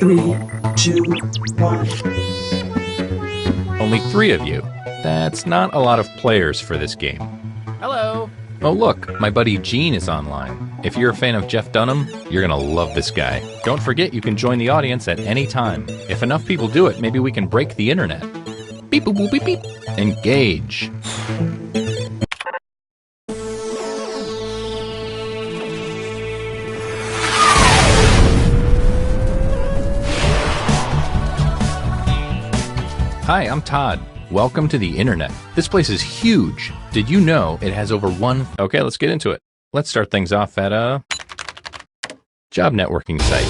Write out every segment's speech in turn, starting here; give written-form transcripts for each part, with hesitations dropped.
Three, two, one. Only 3 of you. That's not a lot of players for this game. Hello. Oh look, my buddy Gene is online. If you're a fan of Jeff Dunham, you're gonna love this guy. Don't forget you can join the audience at any time. If enough people do it, maybe we can break the internet. Beep boop boop beep beep. Engage. Hi, I'm Todd. Welcome to the internet. This place is huge. Did you know it has over one... Okay, let's get into it. Let's start things off at a job networking site.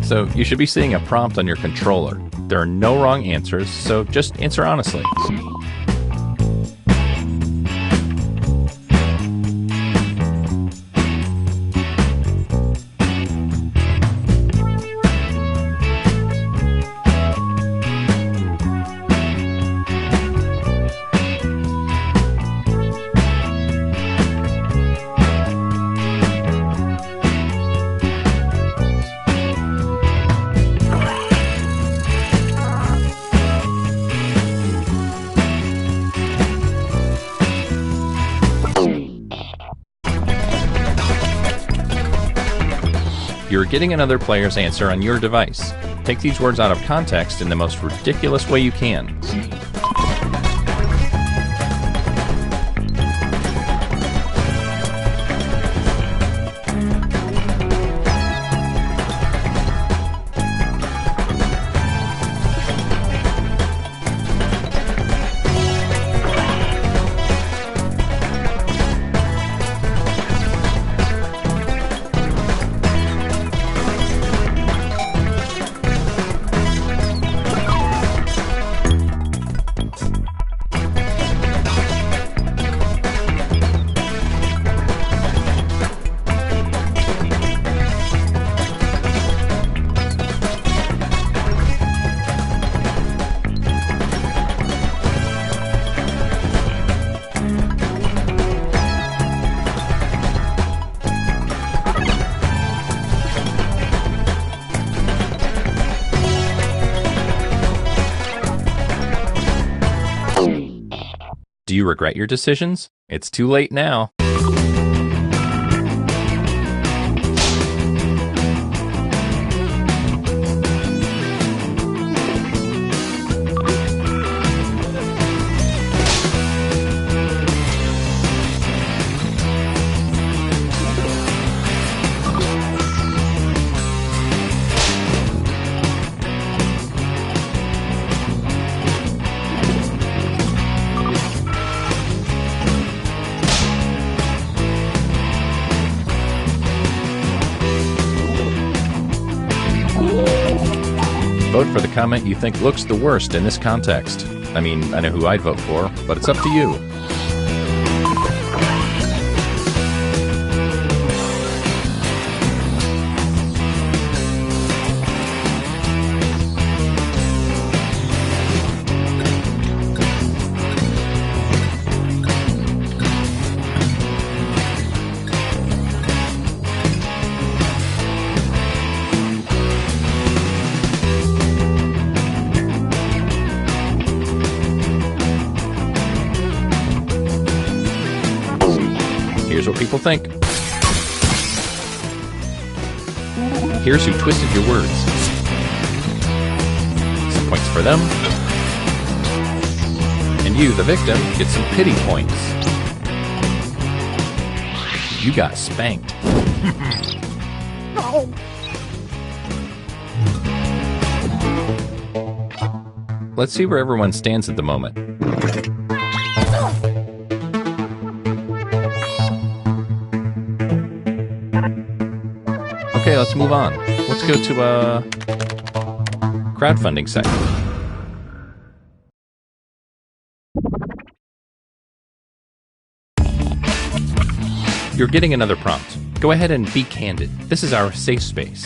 So you should be seeing a prompt on your controller. There are no wrong answers, so just answer honestly. You're getting another player's answer on your device. Take these words out of context in the most ridiculous way you can. Do you regret your decisions? It's too late now. Vote for the comment you think looks the worst in this context. I mean, I know who I'd vote for, but it's up to you. Here's what people think. Here's who twisted your words. Some points for them. And you, the victim, get some pity points. You got spanked. Let's see where everyone stands at the moment. Okay, let's move on. Let's go to a crowdfunding site. You're getting another prompt. Go ahead and be candid. This is our safe space.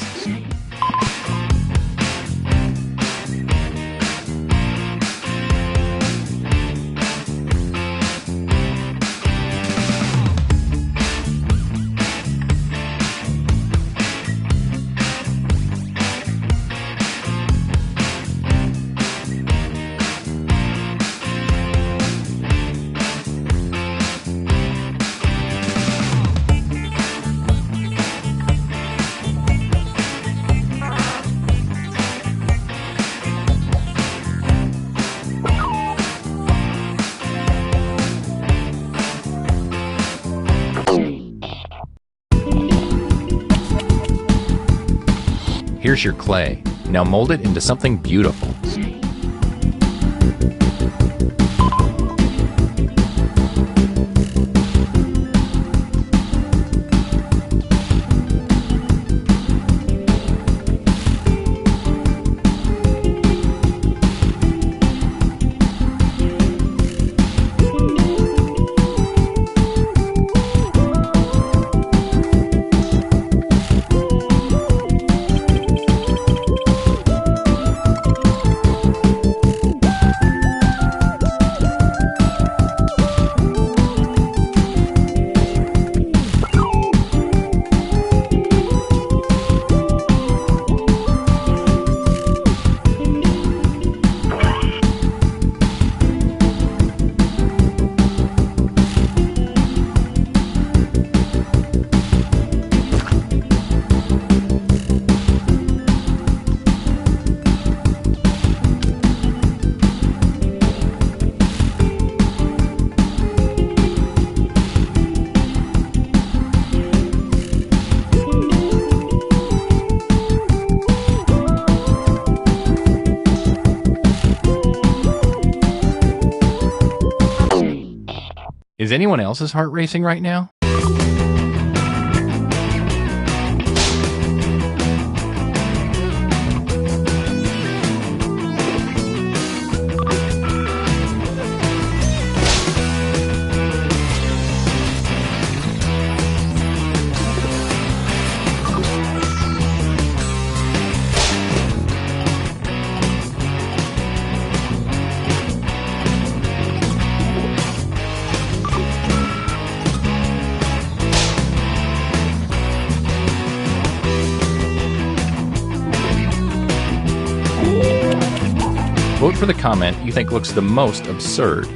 Here's your clay. Now mold it into something beautiful. Is anyone else's heart racing right now? Vote for the comment you think looks the most absurd.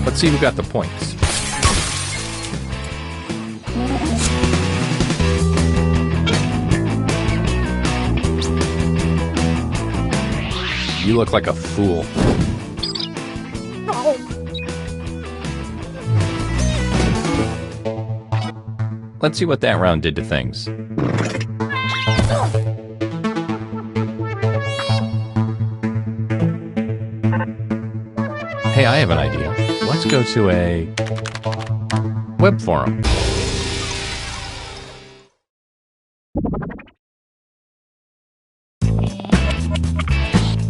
Let's see who got the points. You look like a fool. Let's see what that round did to things. Hey, I have an idea. Let's go to a web forum.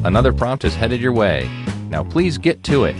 Another prompt is headed your way. Now please get to it.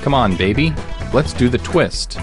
Come on, baby. Let's do the twist.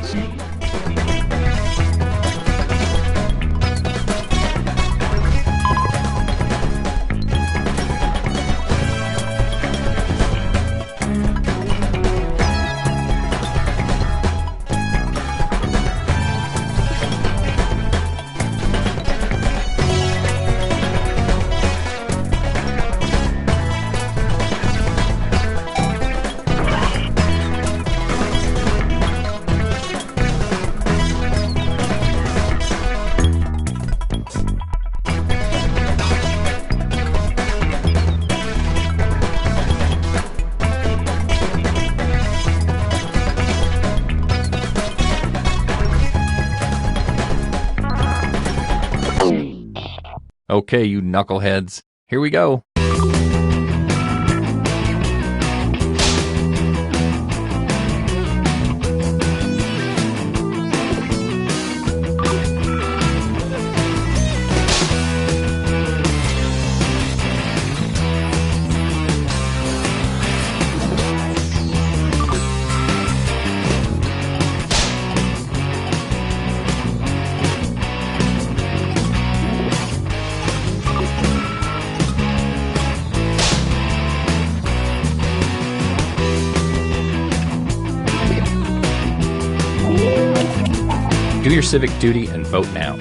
Okay, you knuckleheads, here we go. Do your civic duty and vote now.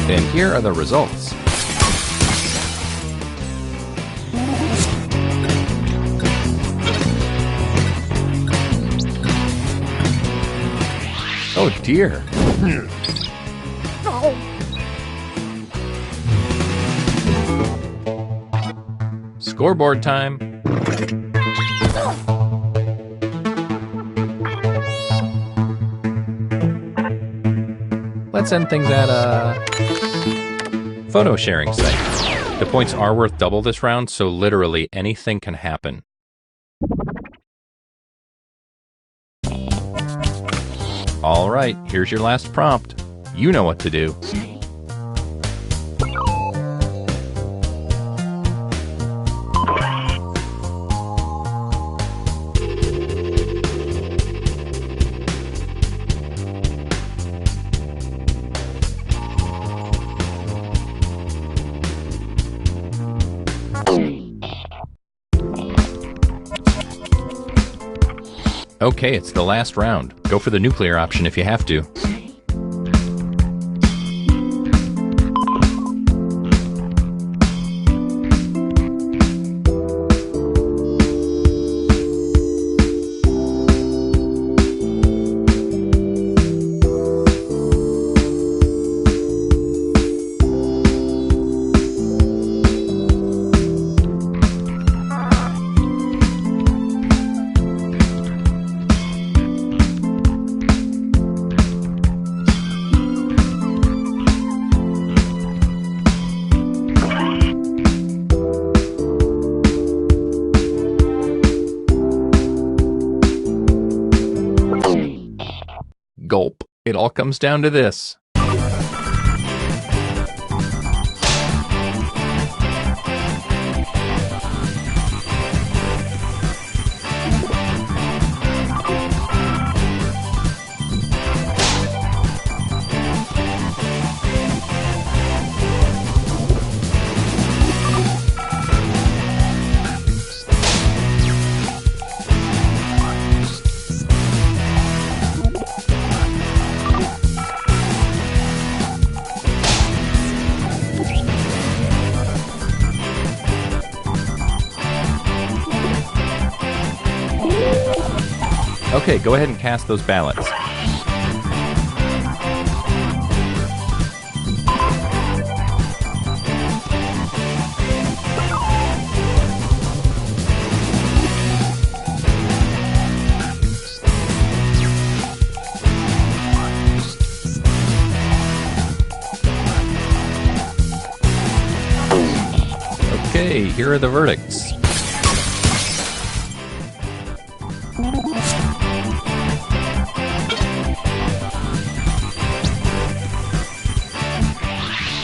And here are the results. Oh dear. Scoreboard time. Let's end things at a photo sharing site. The points are worth double this round, so literally anything can happen. All right, here's your last prompt. You know what to do. Okay, it's the last round. Go for the nuclear option if you have to. Gulp. It all comes down to this. Okay, go ahead and cast those ballots. Okay, here are the verdicts.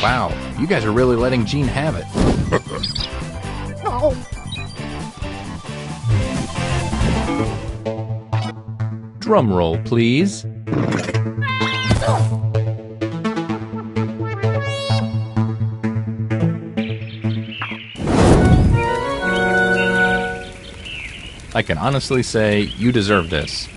Wow, you guys are really letting Gene have it. Drum roll, please. I can honestly say you deserve this.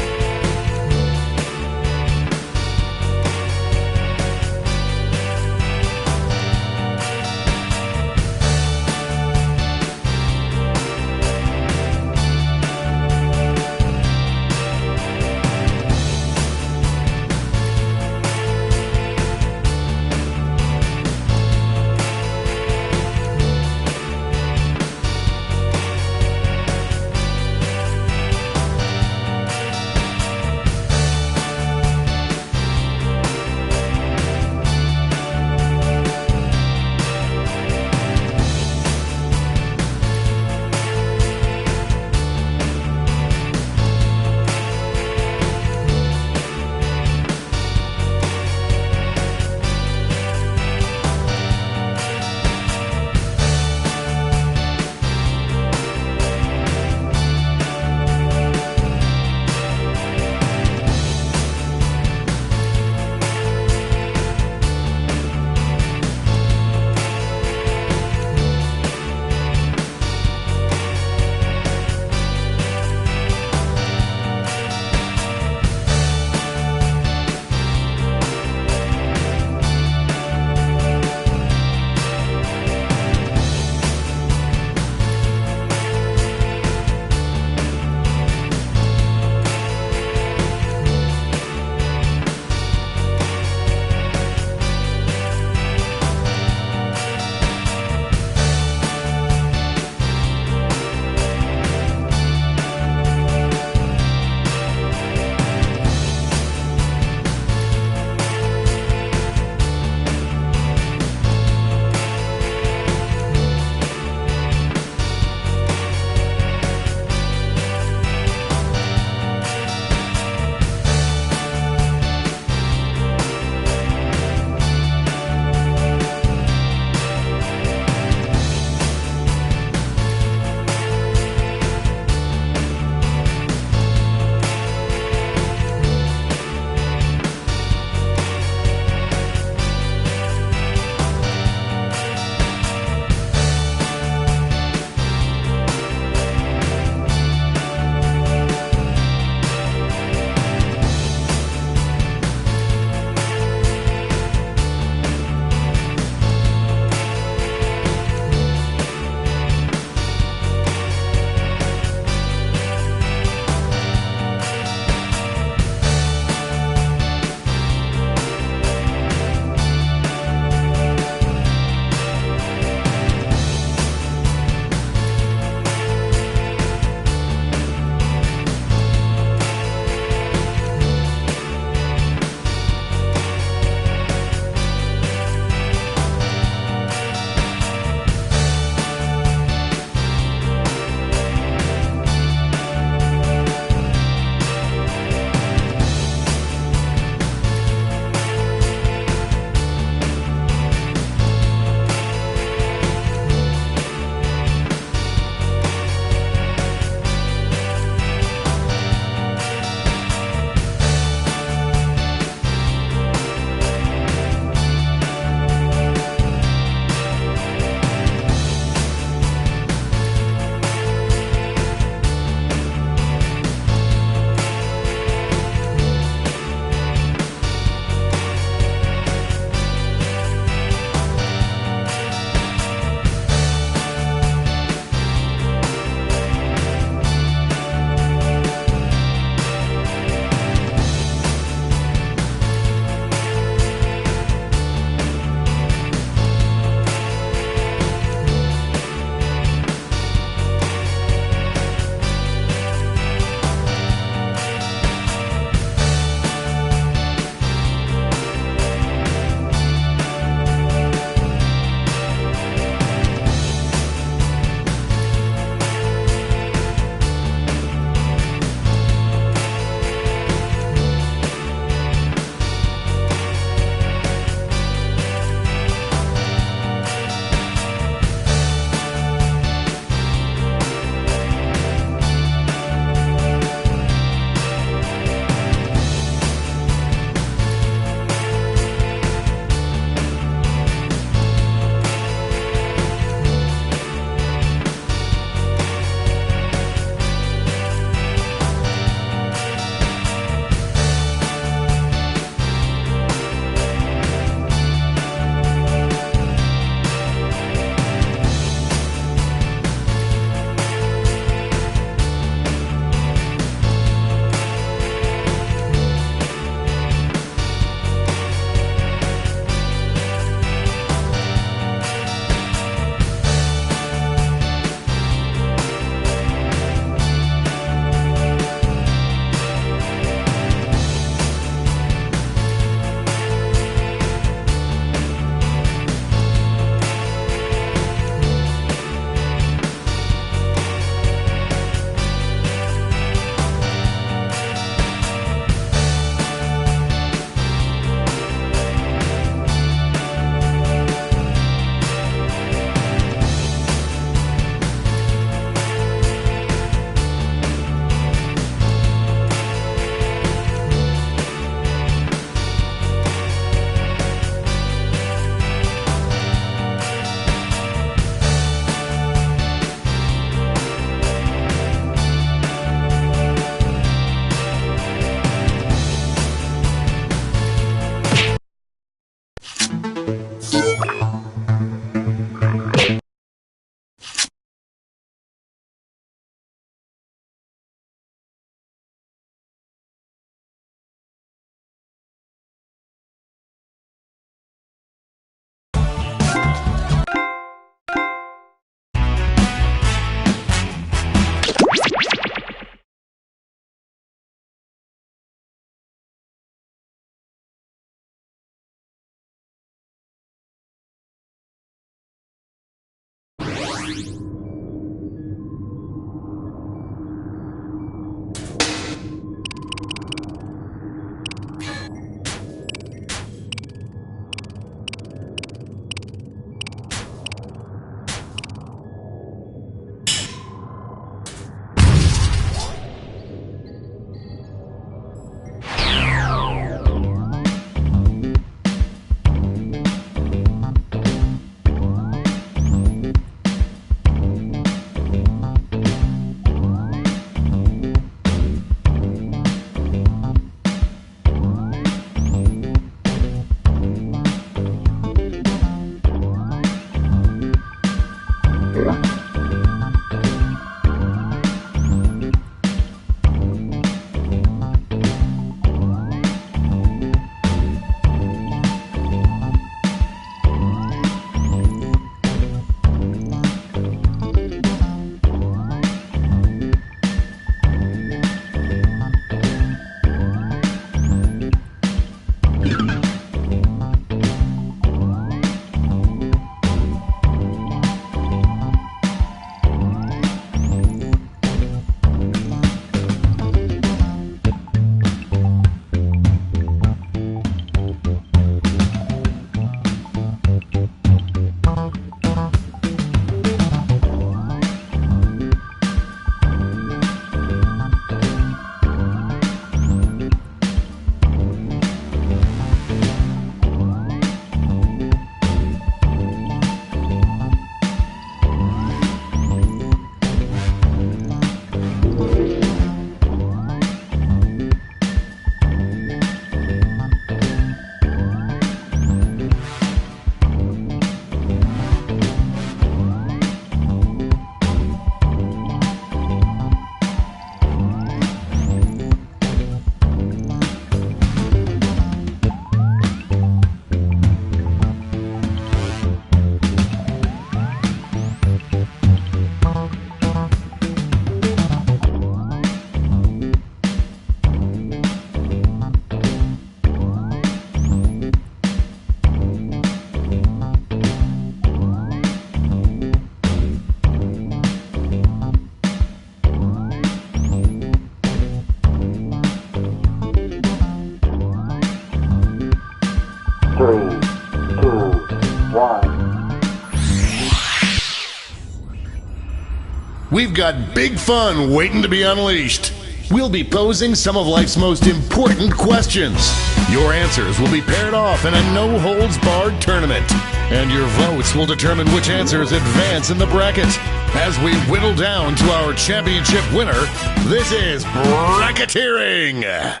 We've got big fun waiting to be unleashed. We'll be posing some of life's most important questions. Your answers will be paired off in a no-holds-barred tournament. And your votes will determine which answers advance in the bracket. As we whittle down to our championship winner, this is bracketeering.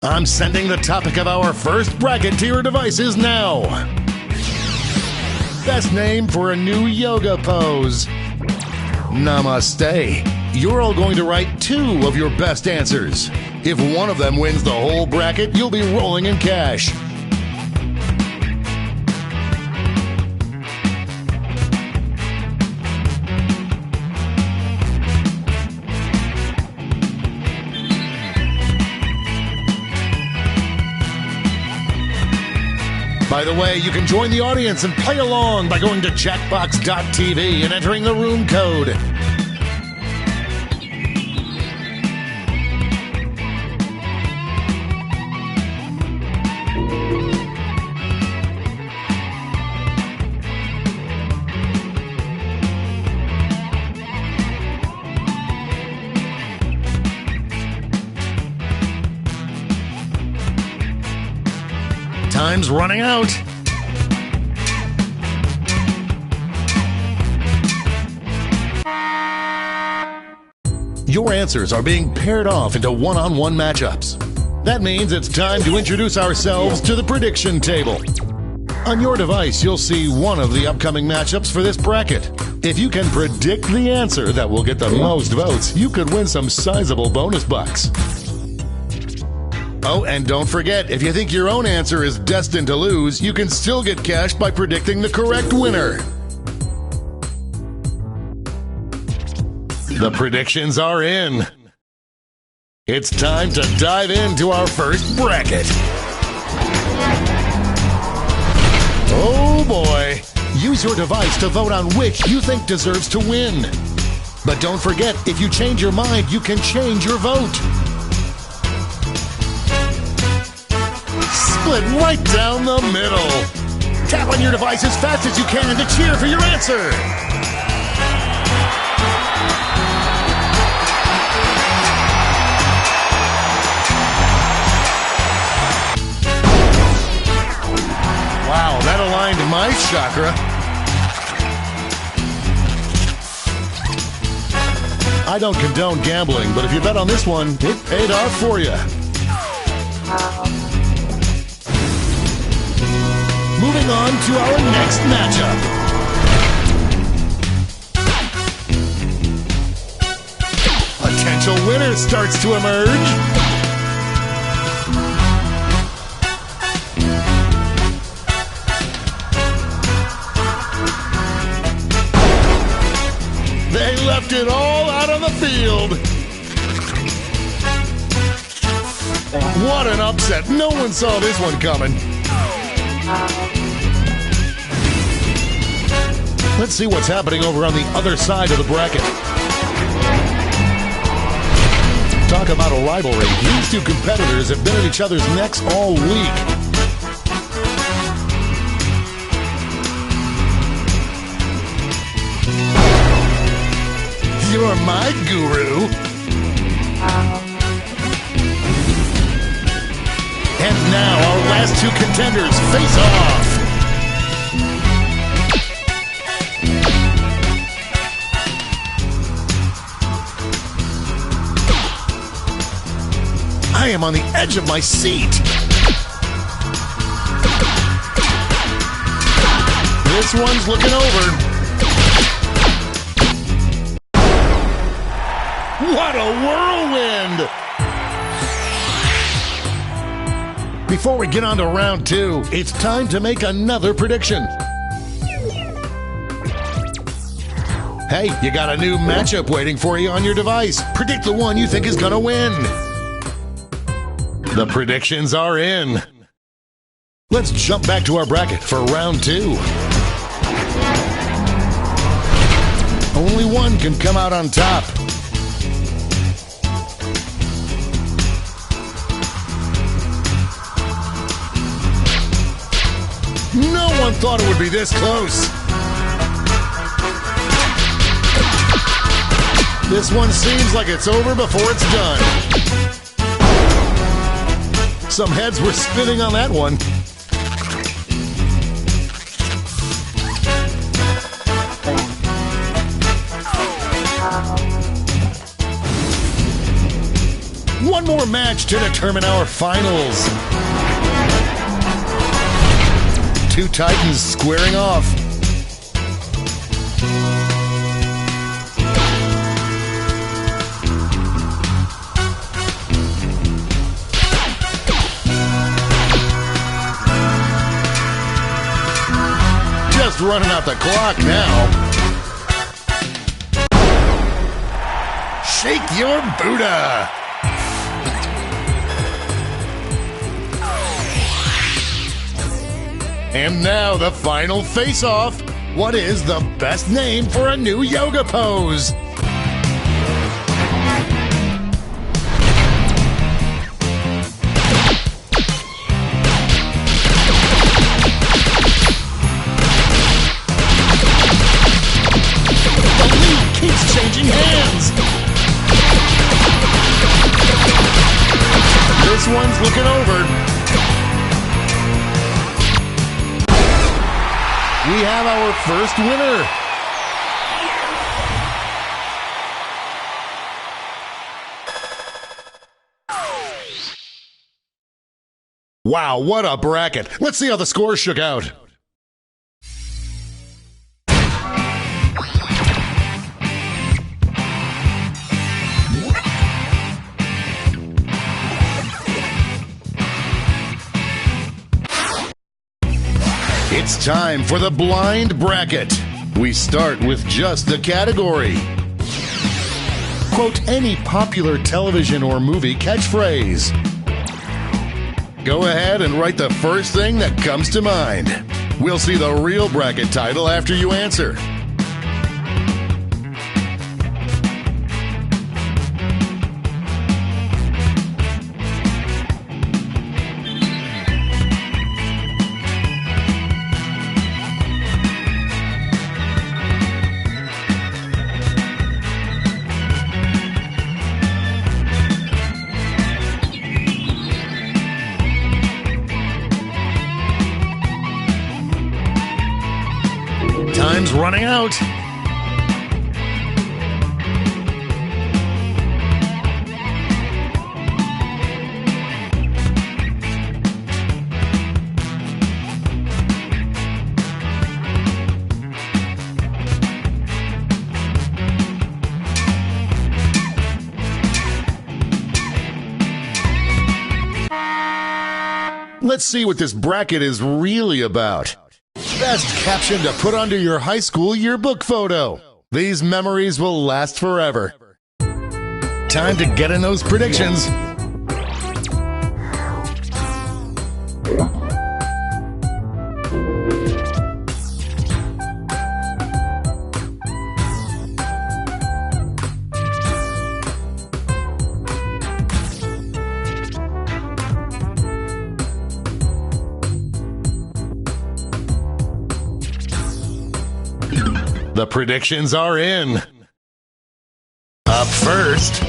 I'm sending the topic of our first bracketeer devices now. Best name for a new yoga pose. Namaste. You're all going to write 2 of your best answers. If one of them wins the whole bracket, you'll be rolling in cash. By the way, you can join the audience and play along by going to Jackbox.tv and entering the room code. Time's running out. Your answers are being paired off into one-on-one matchups. That means it's time to introduce ourselves to the prediction table. On your device, you'll see one of the upcoming matchups for this bracket. If you can predict the answer that will get the most votes, you could win some sizable bonus bucks. Oh, and don't forget, if you think your own answer is destined to lose, you can still get cash by predicting the correct winner. The predictions are in. It's time to dive into our first bracket. Oh boy, use your device to vote on which you think deserves to win. But don't forget, if you change your mind, you can change your vote. Split right down the middle. Tap on your device as fast as you can to cheer for your answer. Wow, that aligned my chakra. I don't condone gambling, but if you bet on this one, it paid off for you. Moving on to our next matchup. Potential winner starts to emerge. They left it all out on the field. What an upset. No one saw this one coming. Let's see what's happening over on the other side of the bracket. Talk about a rivalry. These two competitors have been at each other's necks all week. You're my guru. And now our last two contenders face off. I am on the edge of my seat. This one's looking over. What a whirlwind! Before we get on to round two, it's time to make another prediction. Hey, you got a new matchup waiting for you on your device. Predict the one you think is gonna win. The predictions are in. Let's jump back to our bracket for round two. Only one can come out on top. No one thought it would be this close. This one seems like it's over before it's done. Some heads were spinning on that one. One more match to determine our finals. Two Titans squaring off. Just running out the clock now. Shake your Buddha. And now the final face-off. What is the best name for a new yoga pose? The lead keeps changing hands. This one's looking over. We have our first winner. Wow, what a bracket. Let's see how the scores shook out. It's time for the blind bracket. We start with just the category. Quote any popular television or movie catchphrase. Go ahead and write the first thing that comes to mind. We'll see the real bracket title after you answer. Time's running out. Let's see what this bracket is really about. Best caption to put under your high school yearbook photo. These memories will last forever. Time to get in those predictions. The predictions are in. Up first,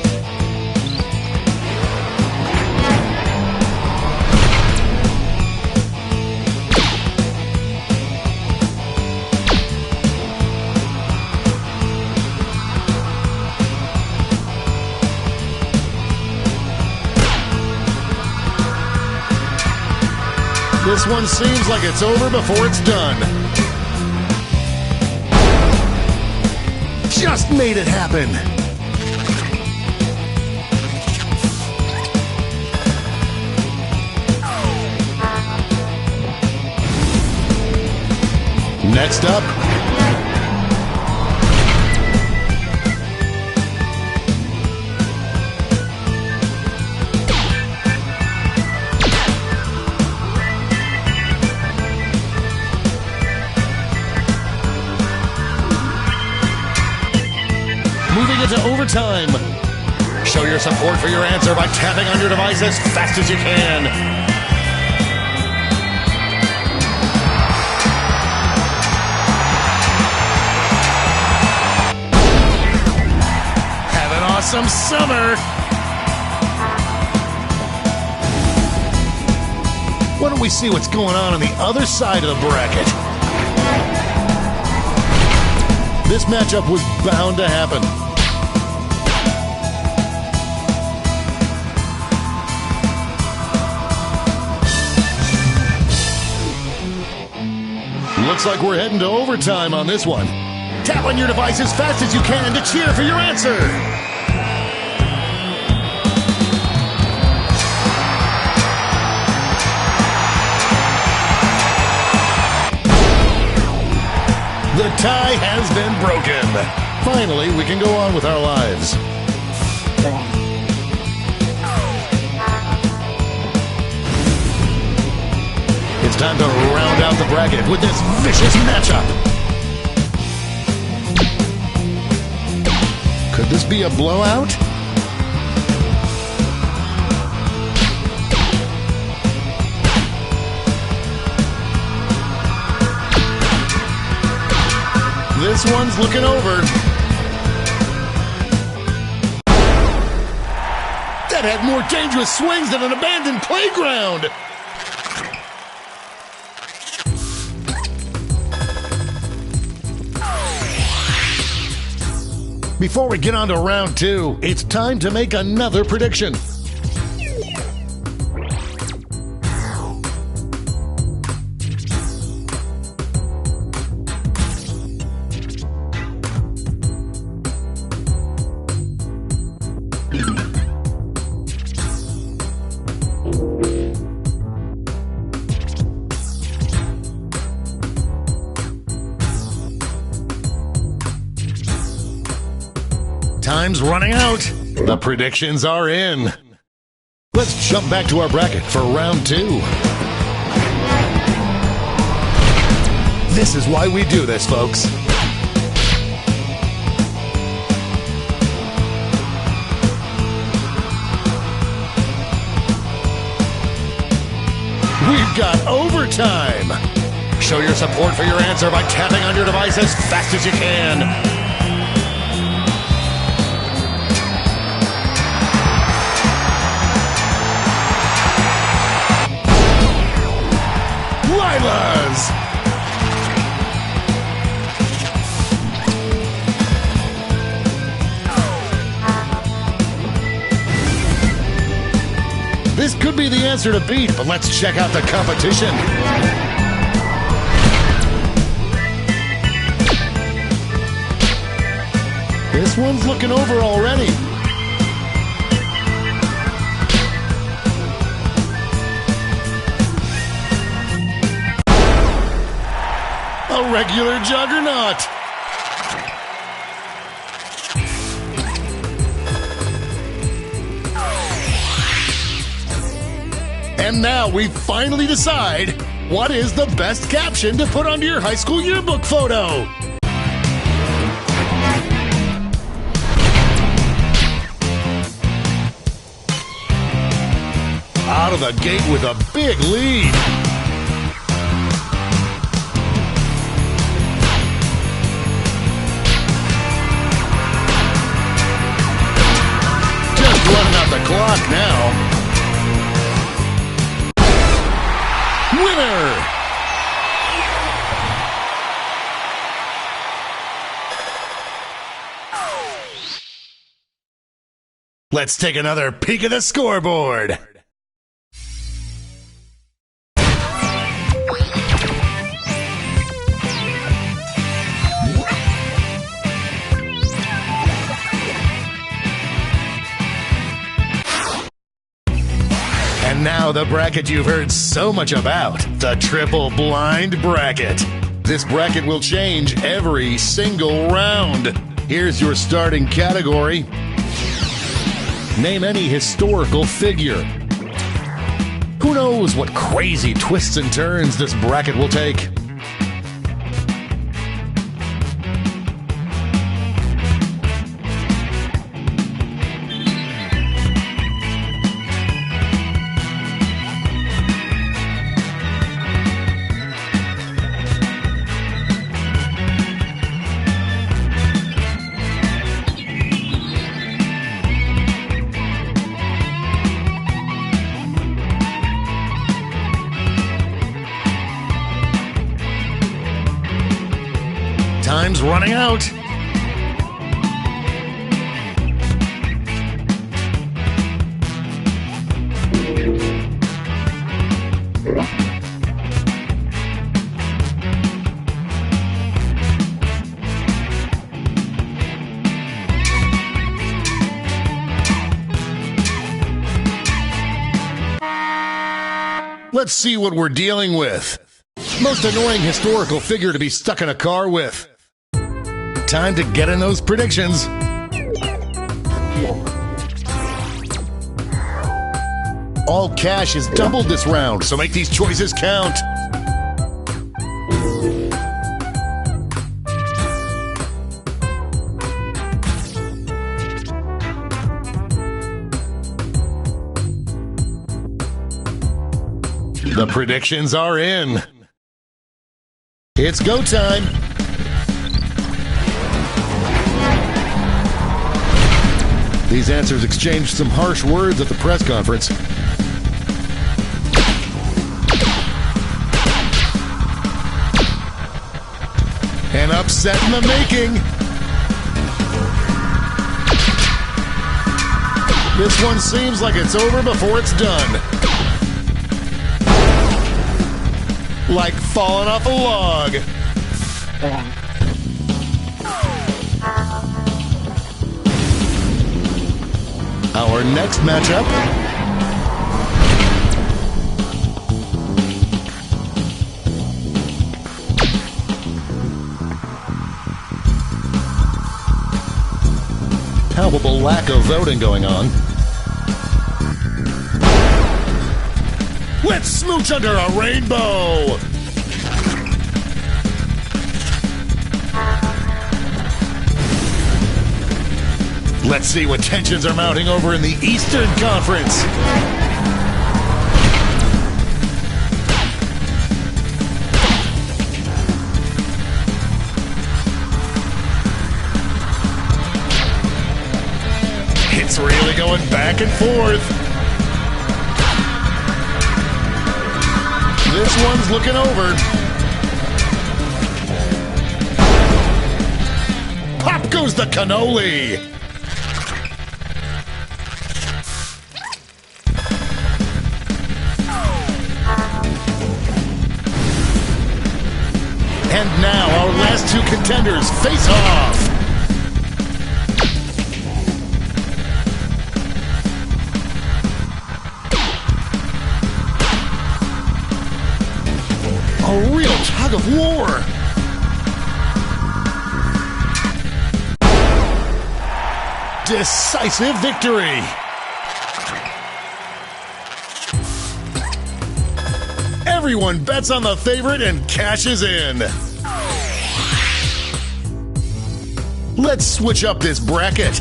this one seems like it's over before it's done. Just made it happen. Next up, moving into overtime. Show your support for your answer by tapping on your device as fast as you can. Have an awesome summer. Why don't we see what's going on the other side of the bracket? This matchup was bound to happen. Looks like we're heading to overtime on this one. Tap on your device as fast as you can to cheer for your answer. The tie has been broken. Finally, we can go on with our lives. It's time to round out the bracket with this vicious matchup. Could this be a blowout? This one's looking over. That had more dangerous swings than an abandoned playground. Before we get on to round two, it's time to make another prediction. Time's running out. The predictions are in. Let's jump back to our bracket for round two. This is why we do this, folks. We've got overtime. Show your support for your answer by tapping on your device as fast as you can. Lila's! This could be the answer to beat, but let's check out the competition. This one's looking over already. A regular juggernaut. And now we finally decide what is the best caption to put onto your high school yearbook photo. Out of the gate with a big lead. Just running out the clock now. Winner! Let's take another peek at the scoreboard. And now the bracket you've heard so much about, the Triple Blind Bracket. This bracket will change every single round. Here's your starting category. Name any historical figure. Who knows what crazy twists and turns this bracket will take? Time's running out. Let's see what we're dealing with. Most annoying historical figure to be stuck in a car with. Time to get in those predictions. All cash is doubled this round, so make these choices count. The predictions are in. It's go time. These answers exchanged some harsh words at the press conference. An upset in the making. This one seems like it's over before it's done. Like falling off a log. Our next matchup. Palpable lack of voting going on. Let's smooch under a rainbow! Let's see what tensions are mounting over in the Eastern Conference. It's really going back and forth. This one's looking over. Pop goes the cannoli. And now our last two contenders face off. A real tug of war. Decisive victory. Everyone bets on the favorite and cashes in. Let's switch up this bracket.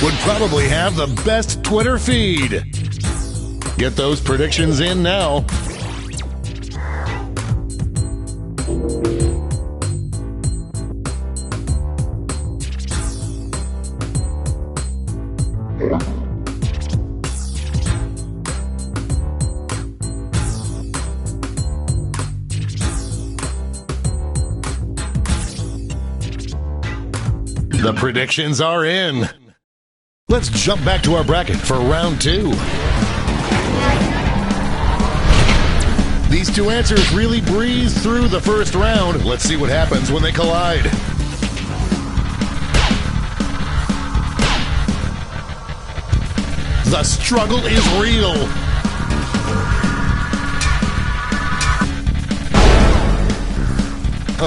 Would probably have the best Twitter feed. Get those predictions in now. The predictions are in. Let's jump back to our bracket for round two. These two answers really breezed through the first round. Let's see what happens when they collide. The struggle is real.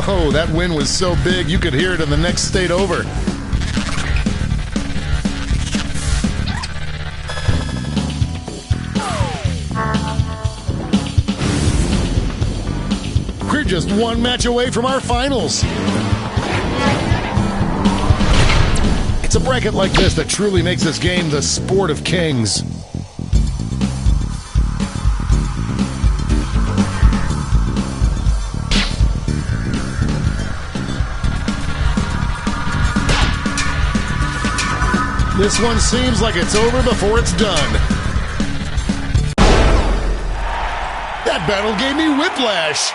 Oh, that win was so big you could hear it in the next state over. We're just one match away from our finals. It's a bracket like this that truly makes this game the sport of kings. This one seems like it's over before it's done. That battle gave me whiplash.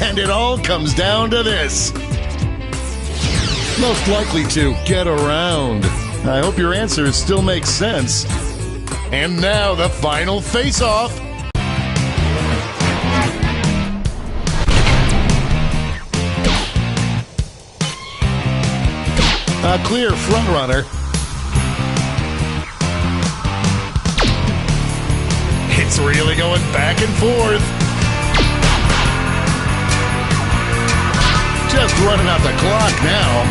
And it all comes down to this. Most likely to get around. I hope your answers still make sense. And now the final face-off. A clear frontrunner. It's really going back and forth. Just running out the clock now.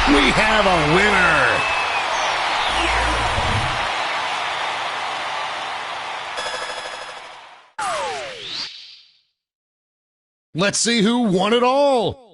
We have a winner. Let's see who won it all.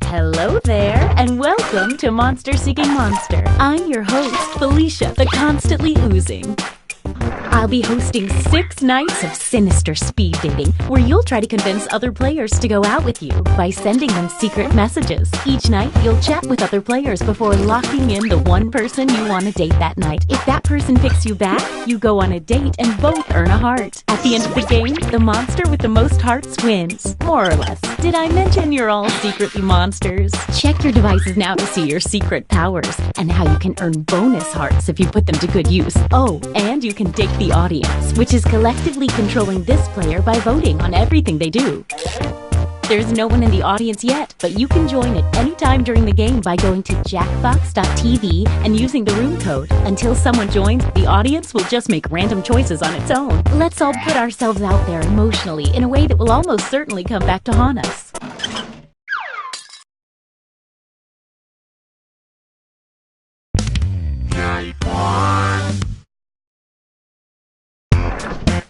Hello there, and welcome to Monster Seeking Monster. I'm your host, Felicia, the Constantly Oozing. I'll be hosting 6 nights of sinister speed dating, where you'll try to convince other players to go out with you by sending them secret messages. Each night, you'll chat with other players before locking in the one person you want to date that night. If that person picks you back, you go on a date and both earn a heart. At the end of the game, the monster with the most hearts wins, more or less. Did I mention you're all secretly monsters? Check your devices now to see your secret powers and how you can earn bonus hearts if you put them to good use. Oh, and you can date the audience, which is collectively controlling this player by voting on everything they do. There's no one in the audience yet, but you can join at any time during the game by going to jackbox.tv and using the room code. Until someone joins, the audience will just make random choices on its own. Let's all put ourselves out there emotionally in a way that will almost certainly come back to haunt us.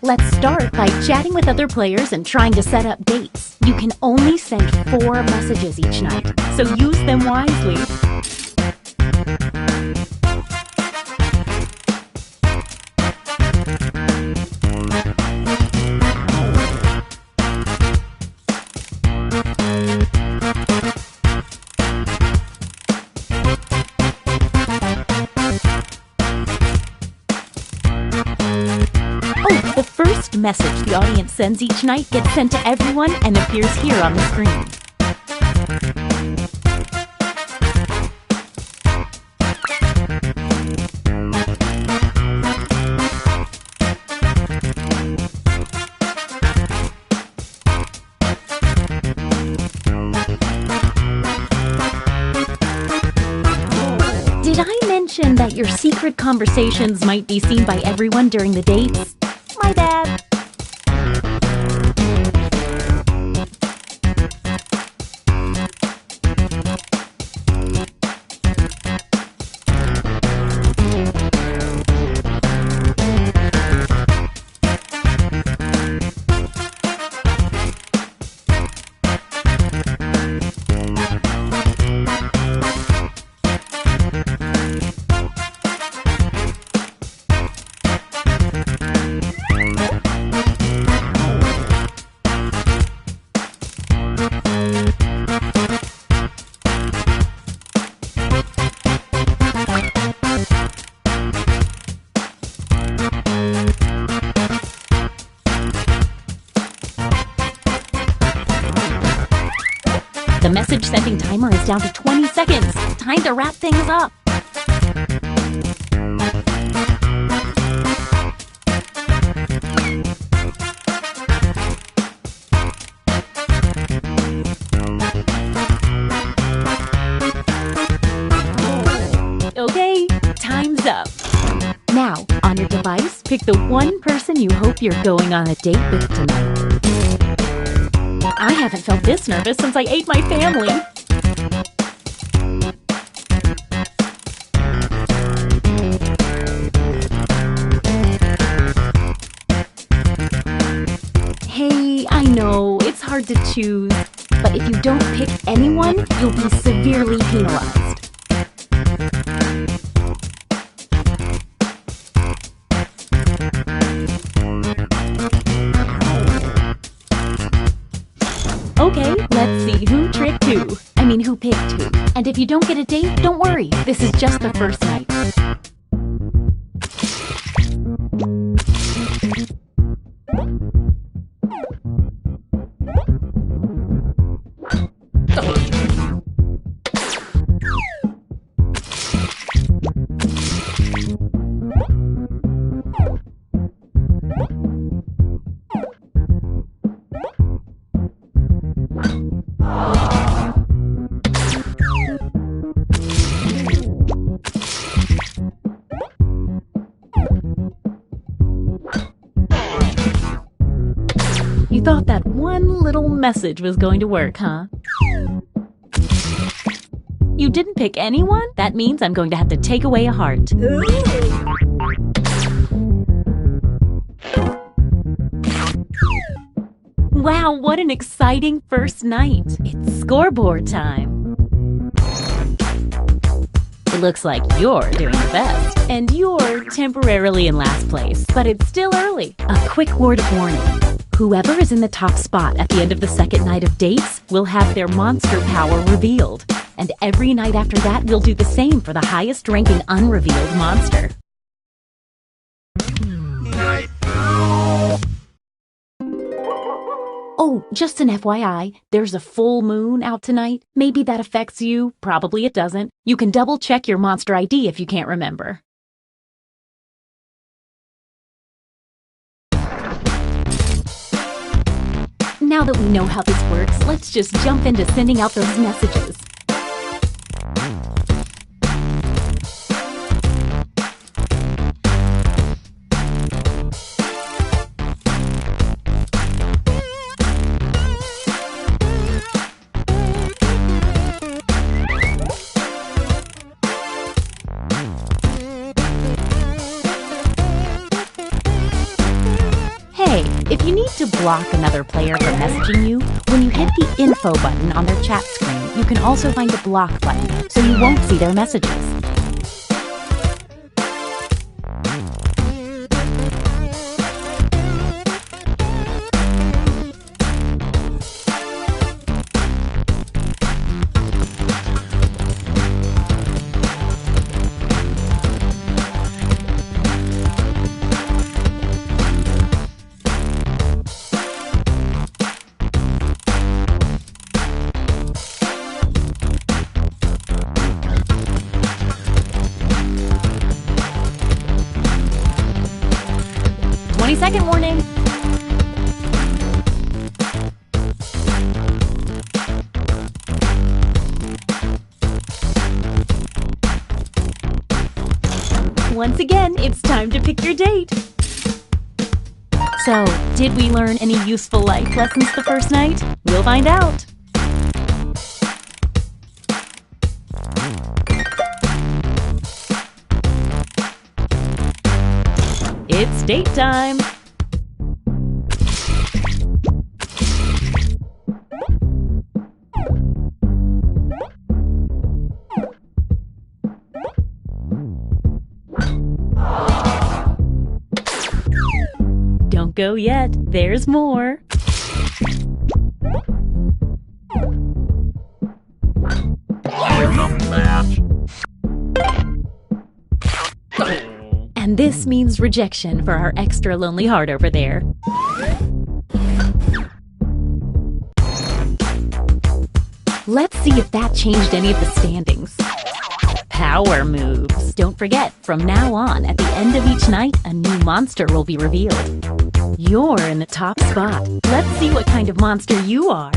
Let's start by chatting with other players and trying to set up dates. You can only send 4 messages each night, so use them wisely. The first message the audience sends each night gets sent to everyone and appears here on the screen. Did I mention that your secret conversations might be seen by everyone during the dates? My bad. The message sending timer is down to 20 seconds. Time to wrap things up. Okay, time's up. Now, on your device, pick the one person you hope you're going on a date with tonight. I haven't felt this nervous since I ate my family. Hey, I know, it's hard to choose, but if you don't pick anyone, you'll be severely penalized. Let's see who tricked who. I mean, who picked who. And if you don't get a date, don't worry. This is just the first night. You thought that one little message was going to work, huh? You didn't pick anyone? That means I'm going to have to take away a heart. Wow, what an exciting first night. It's scoreboard time. It looks like you're doing the best, and you're temporarily in last place, but it's still early. A quick word of warning. Whoever is in the top spot at the end of the second night of dates will have their monster power revealed. And every night after that, we'll do the same for the highest ranking unrevealed monster. Oh, just an FYI, there's a full moon out tonight. Maybe that affects you. Probably it doesn't. You can double check your monster ID if you can't remember. Now that we know how this works, let's just jump into sending out those messages. If you need to block another player from messaging you, when you hit the info button on their chat screen, you can also find a block button, so you won't see their messages. Second warning. Once again, it's time to pick your date. So, did we learn any useful life lessons the first night? We'll find out. It's date time. Don't go yet. There's more. And this means rejection for our extra lonely heart over there. Let's see if that changed any of the standings. Power moves. Don't forget, from now on, at the end of each night, a new monster will be revealed. You're in the top spot. Let's see what kind of monster you are.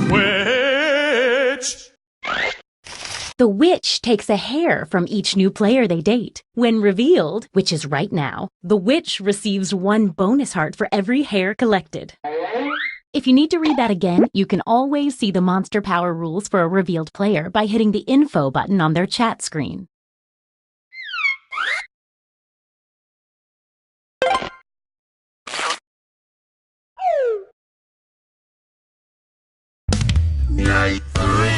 Witch! The witch takes a hair from each new player they date. When revealed, which is right now, the witch receives 1 bonus heart for every hair collected. If you need to read that again, you can always see the monster power rules for a revealed player by hitting the info button on their chat screen. Night 3.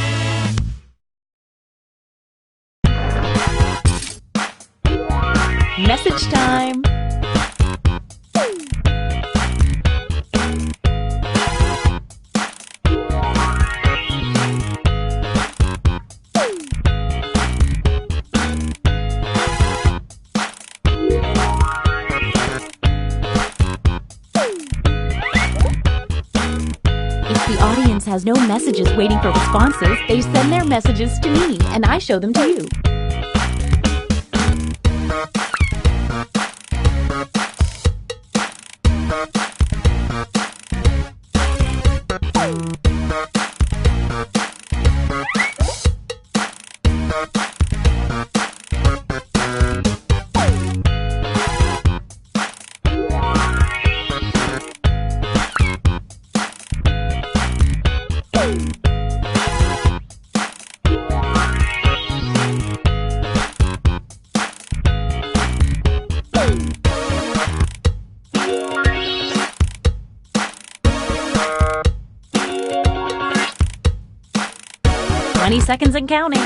Message time! has no messages waiting for responses, they send their messages to me, and I show them to you. Seconds and counting.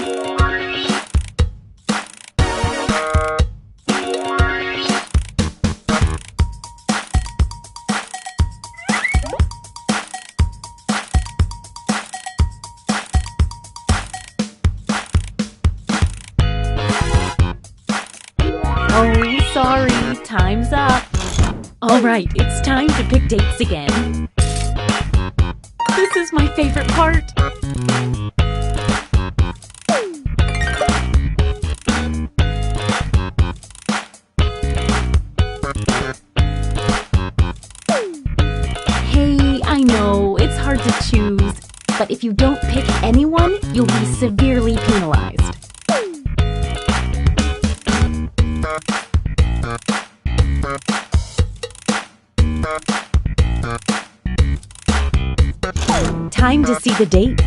Oh, sorry, time's up. All right, it's time to pick dates again. This is my favorite part. To choose, but if you don't pick anyone, you'll be severely penalized. Time to see the dates.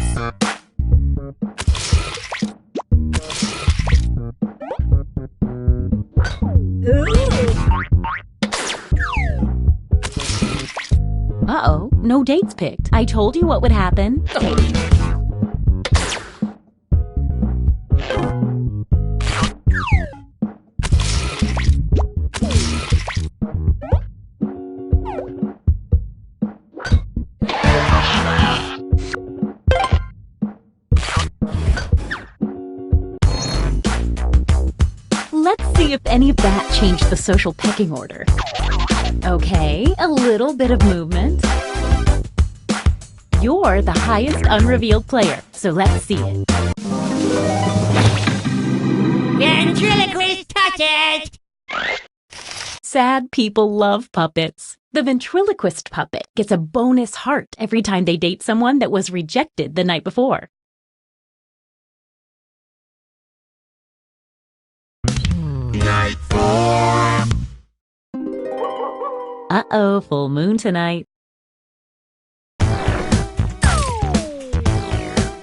Uh-oh, no dates picked. I told you what would happen. Let's see if any of that changed the social pecking order. Okay, a little bit of movement. You're the highest unrevealed player, so let's see it. Ventriloquist puppet! Sad people love puppets. The ventriloquist puppet gets a bonus heart every time they date someone that was rejected the night before. Night 4. Uh-oh, full moon tonight.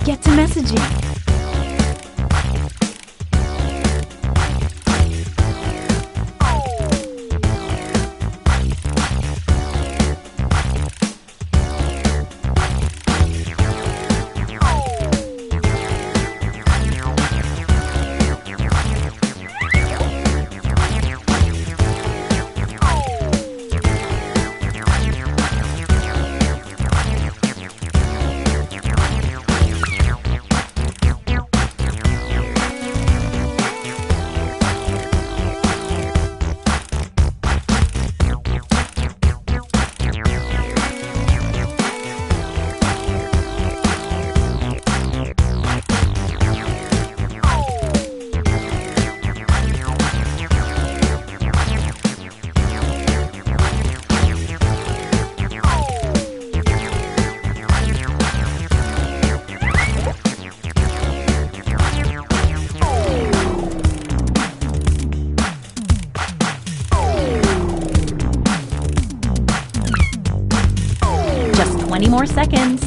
Get to messaging. Just 20 more seconds.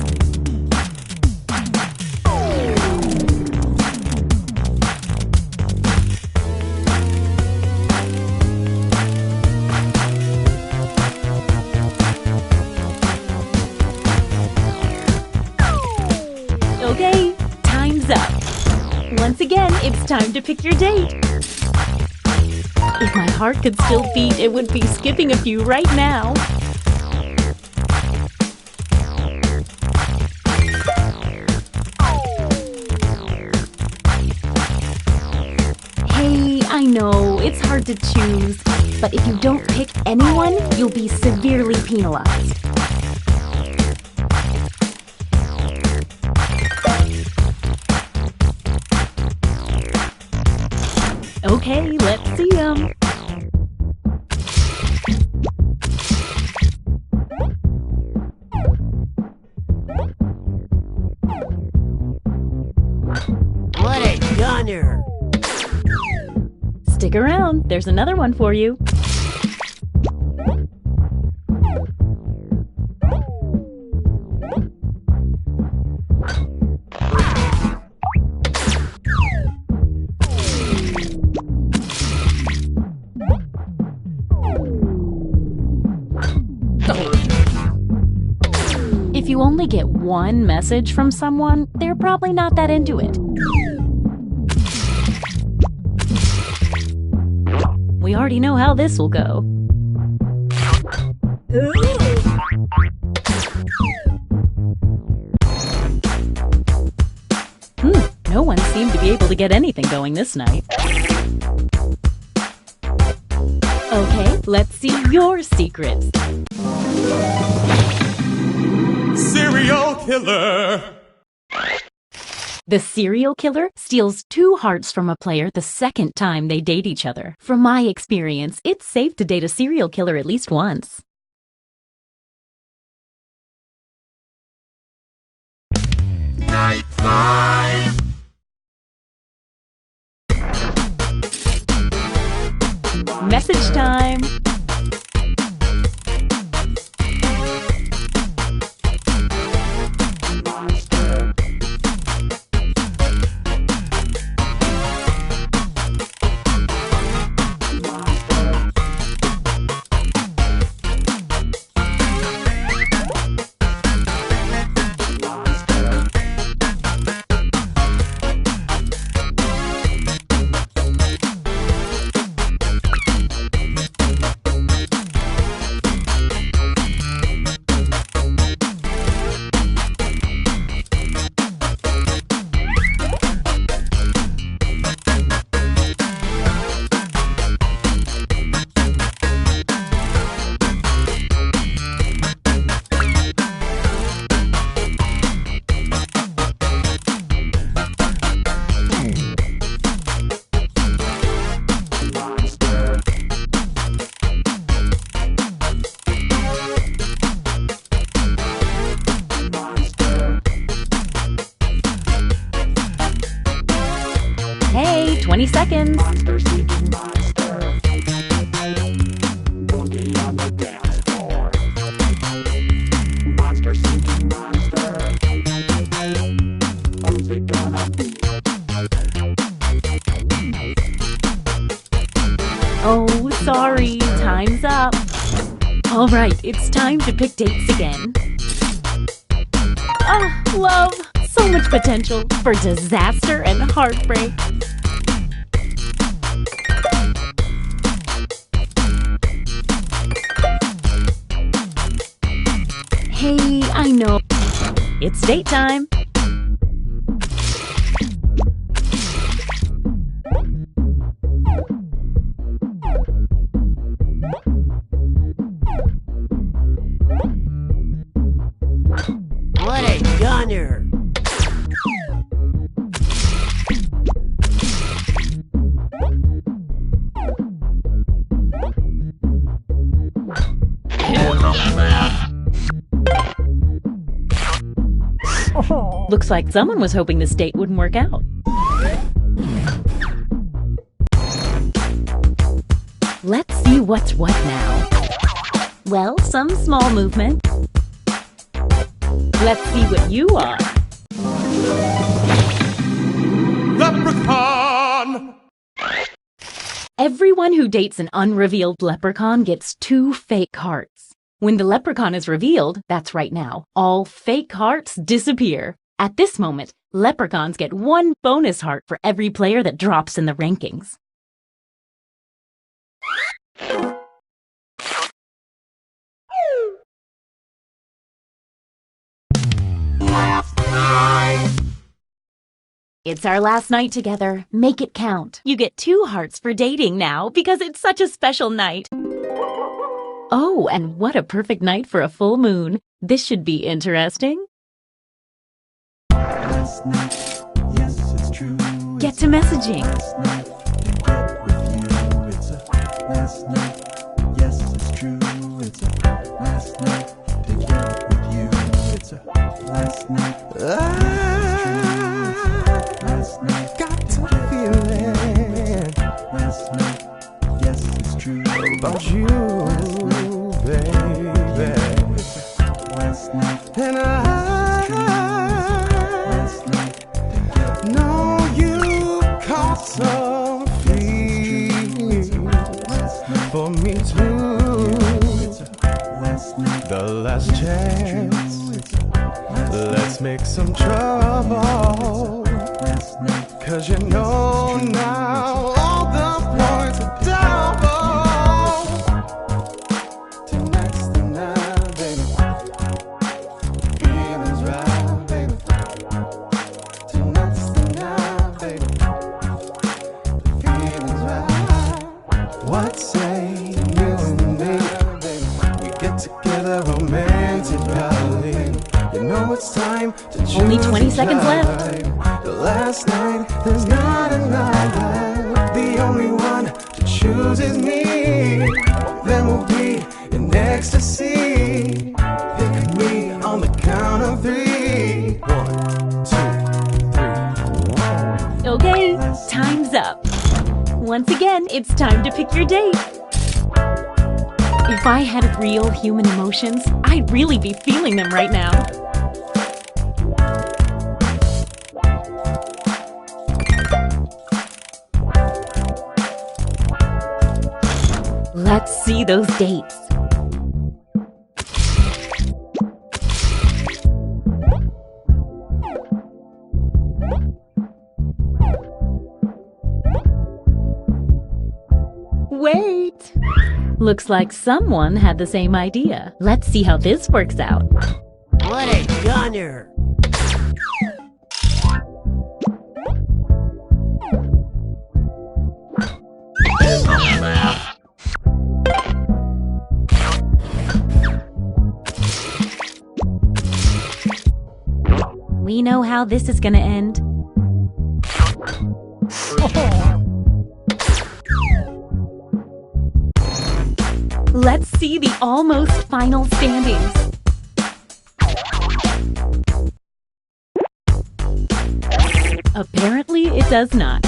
Okay, time's up. Once again, it's time to pick your date. If my heart could still beat, it would be skipping a few right now. Hey, I know, it's hard to choose, but if you don't pick anyone, you'll be severely penalized. Okay, let's see them. What a gunner! Stick around, there's another one for you. If you only get one message from someone, they're probably not that into it. We already know how this will go. No one seemed to be able to get anything going this night. Okay, let's see your secrets. Serial killer! The serial killer steals 2 hearts from a player the second time they date each other. From my experience, it's safe to date a serial killer at least once. Night 5! Message time! Hey, 20 seconds. Oh, sorry, time's up. All right, it's time to pick dates again. Ah, love, so much potential for disaster and heartbreak. Hey, I know. It's date time. What a gunner! Looks like someone was hoping this date wouldn't work out. Let's see what's what now. Well, some small movement. Let's see what you are. Leprechaun! Everyone who dates an unrevealed leprechaun gets 2 fake hearts. When the leprechaun is revealed, that's right now, all fake hearts disappear. At this moment, leprechauns get 1 bonus heart for every player that drops in the rankings. It's our last night together. Make it count. You get 2 hearts for dating now because it's such a special night. Oh, and what a perfect night for a full moon. This should be interesting. Last night, yes, it's true. Get to messaging. Last night, last night. Yes, it's true. It's a last night to get with you. It's a last night. Last night. Got to feel it. Last night. Yes, it's true. About you, baby. Last night. And last night. Know you caught some feelings for me too. The last chance. Let's make some trouble. 'Cause you know now all the points are double. Tonight's the night, baby. Feelings right, baby. Tonight's the night, baby. Feelings right. What say you and me? We get together romantically. You know it's time to choose. Only 20 seconds left. The last night, there's not another. The only one to choose is me. Then we'll be in ecstasy. Think of me on the count of 3. 1, 2, 3. Okay, time's up. Once again, it's time to pick your date. If I had real human emotions, I'd really be feeling them right now. Let's see those dates. Wait! Looks like someone had the same idea. Let's see how this works out. What a gunner! We know how this is gonna end. Let's see the almost final standings. Apparently, it does not.